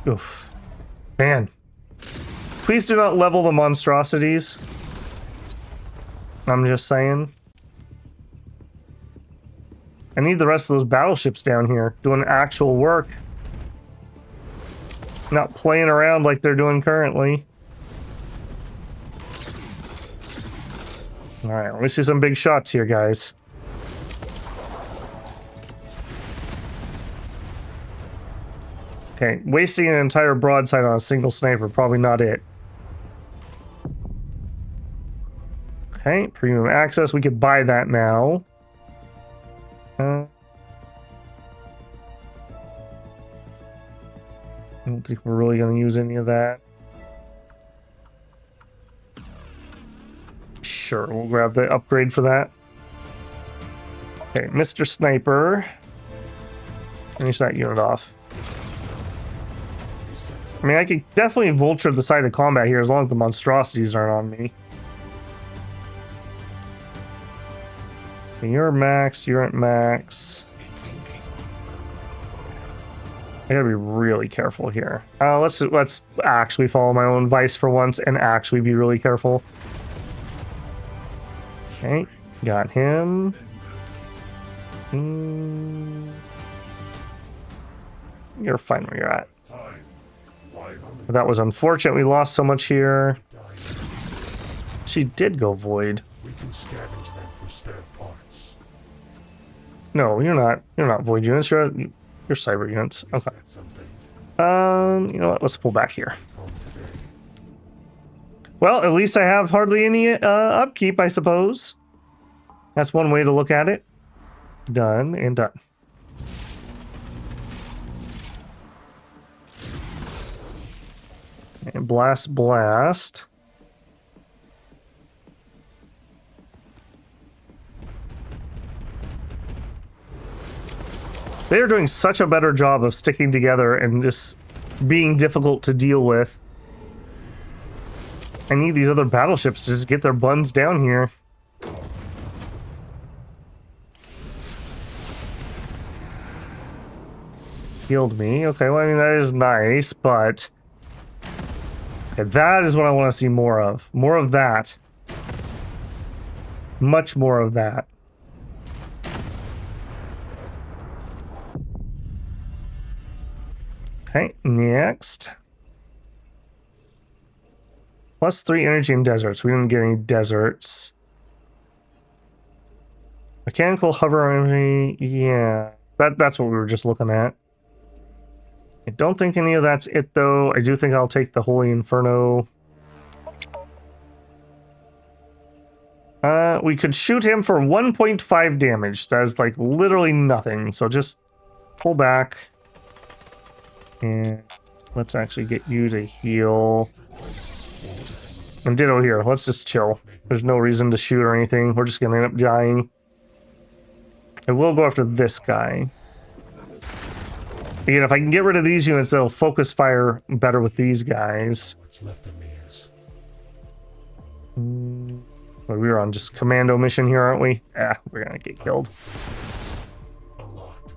[SPEAKER 1] Oof. Man. Please do not level the monstrosities. I'm just saying. I need the rest of those battleships down here doing actual work. Not playing around like they're doing currently. Alright, let me see some big shots here, guys. Okay, wasting an entire broadside on a single sniper, probably not it. Okay, premium access, we could buy that now. I don't think we're really going to use any of that. Sure, we'll grab the upgrade for that. Okay, Mr. Sniper. Finish that unit off. I mean, I could definitely vulture the side of combat here as long as the monstrosities aren't on me. Okay, you're max, you're at max. I gotta be really careful here. Let's actually follow my own advice for once and actually be really careful. Okay, got him. You're fine where you're at. That was unfortunate. We lost so much here. She did go void.
[SPEAKER 3] We can scavenge them for spare parts.
[SPEAKER 1] No, you're not. You're not void units. You're cyber units. Okay. You know what? Let's pull back here. Well, at least I have hardly any upkeep, I suppose. That's one way to look at it. Done and done. And blast. They are doing such a better job of sticking together and just being difficult to deal with. I need these other battleships to just get their buns down here. Healed me. Okay, well, I mean, that is nice, but... Okay, that is what I want to see more of. More of that. Much more of that. Okay, next. +3 energy in deserts. We didn't get any deserts. Mechanical hover energy. Yeah, that's what we were just looking at. I don't think any of that's it, though. I do think I'll take the Holy Inferno. We could shoot him for 1.5 damage. That's like literally nothing. So just pull back. And let's actually get you to heal. And ditto here. Let's just chill. There's no reason to shoot or anything. We're just going to end up dying. I will go after this guy. Again, if I can get rid of these units, they'll focus fire better with these guys.
[SPEAKER 3] What's left of me is...
[SPEAKER 1] Well, we were on just commando mission here, aren't we? Ah, we're going to get killed.
[SPEAKER 3] a lot.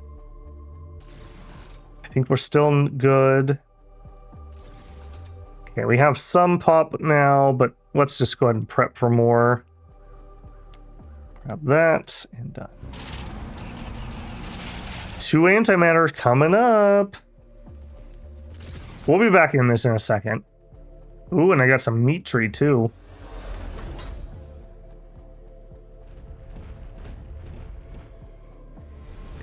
[SPEAKER 1] I think we're still good. Okay, we have some pop now, but let's just go ahead and prep for more. Grab that and done. 2 antimatter coming up. We'll be back in this in a second. Ooh, and I got some meat tree too.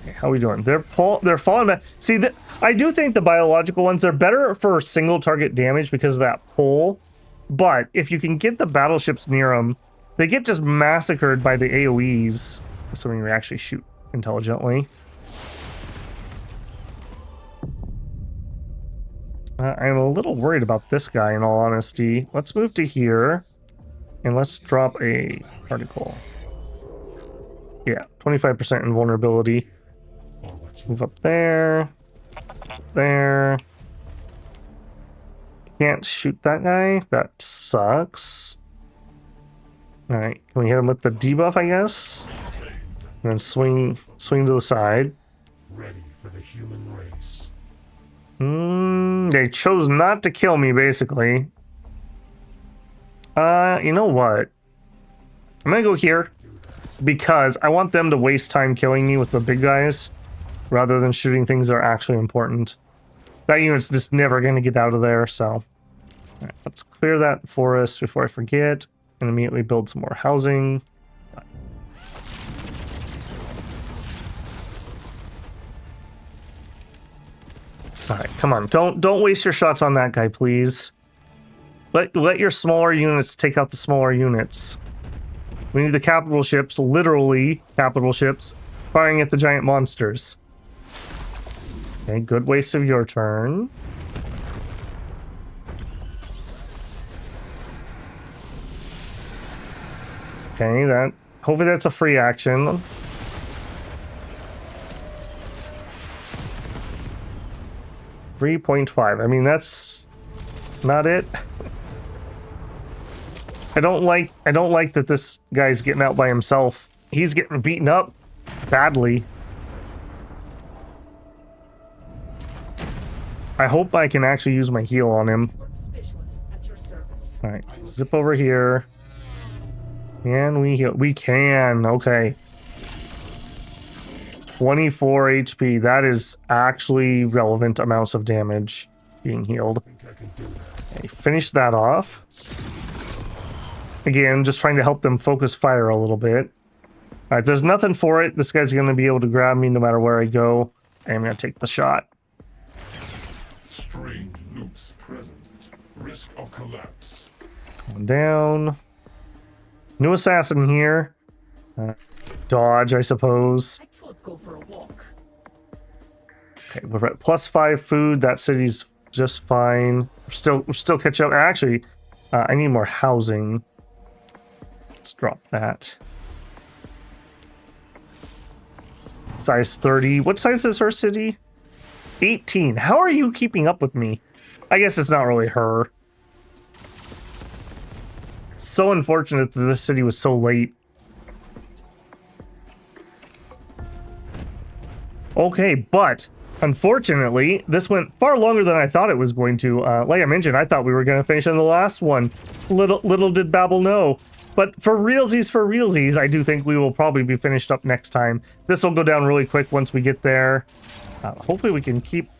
[SPEAKER 1] Okay, how we doing? They're falling back. See, I do think the biological ones, they're better for single target damage because of that pull. But if you can get the battleships near them, they get just massacred by the AoEs. Assuming we actually shoot intelligently. I'm a little worried about this guy, in all honesty. Let's move to here, and let's drop a particle. Yeah, 25% invulnerability. Move up there. There. Can't shoot that guy. That sucks. Alright, can we hit him with the debuff, I guess? And then swing to the side.
[SPEAKER 3] Ready for the human race.
[SPEAKER 1] They chose not to kill me, basically. You know what? I'm gonna go here because I want them to waste time killing me with the big guys rather than shooting things that are actually important. That unit's just never gonna get out of there, so... Alright, let's clear that forest before I forget and immediately build some more housing. Alright, come on. Don't waste your shots on that guy, please. Let your smaller units take out the smaller units. We need the capital ships, literally capital ships, firing at the giant monsters. Okay, good waste of your turn. Okay, hopefully that's a free action. .5. I mean, that's not it. I don't like that this guy's getting out by himself. He's getting beaten up badly. I hope I can actually use my heal on him.
[SPEAKER 2] Specialist at your service.
[SPEAKER 1] All right, zip over here. Can we heal? We can. Okay. 24 HP. That is actually relevant amounts of damage being healed.
[SPEAKER 3] I think I can do that.
[SPEAKER 1] Okay, finish that off. Again, just trying to help them focus fire a little bit. All right, there's nothing for it. This guy's going to be able to grab me no matter where I go. I'm going to take the shot.
[SPEAKER 3] Strange loops present. Risk of collapse.
[SPEAKER 1] Going down. New assassin here. Dodge, I suppose.
[SPEAKER 2] I could go for a walk.
[SPEAKER 1] Okay, we're at +5 food. That city's just fine. We're still catching up. Actually, I need more housing. Let's drop that. Size 30. What size is her city? 18. How are you keeping up with me? I guess it's not really her. So unfortunate that this city was so late. Okay, but unfortunately, this went far longer than I thought it was going to. Like I mentioned, I thought we were going to finish in the last one. Little did Babel know. But for realsies, I do think we will probably be finished up next time. This will go down really quick once we get there. Hopefully we can keep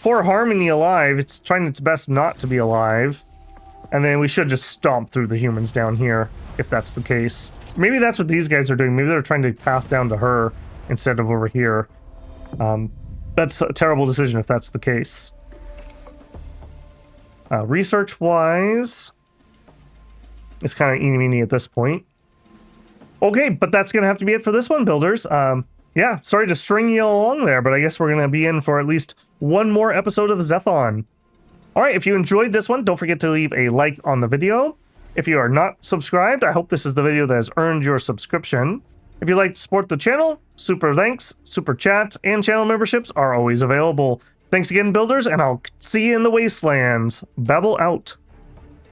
[SPEAKER 1] poor Harmony alive. It's trying its best not to be alive. And then we should just stomp through the humans down here, if that's the case. Maybe that's what these guys are doing. Maybe they're trying to path down to her instead of over here. That's a terrible decision if that's the case. Research-wise, it's kind of eeny-meeny at this point. Okay, but that's going to have to be it for this one, builders. Yeah, sorry to string you along there, but I guess we're going to be in for at least one more episode of Zephon. All right, if you enjoyed this one, don't forget to leave a like on the video. If you are not subscribed, I hope this is the video that has earned your subscription. If you'd like to support the channel, super thanks, super chats, and channel memberships are always available. Thanks again, builders, and I'll see you in the wastelands. Babel out.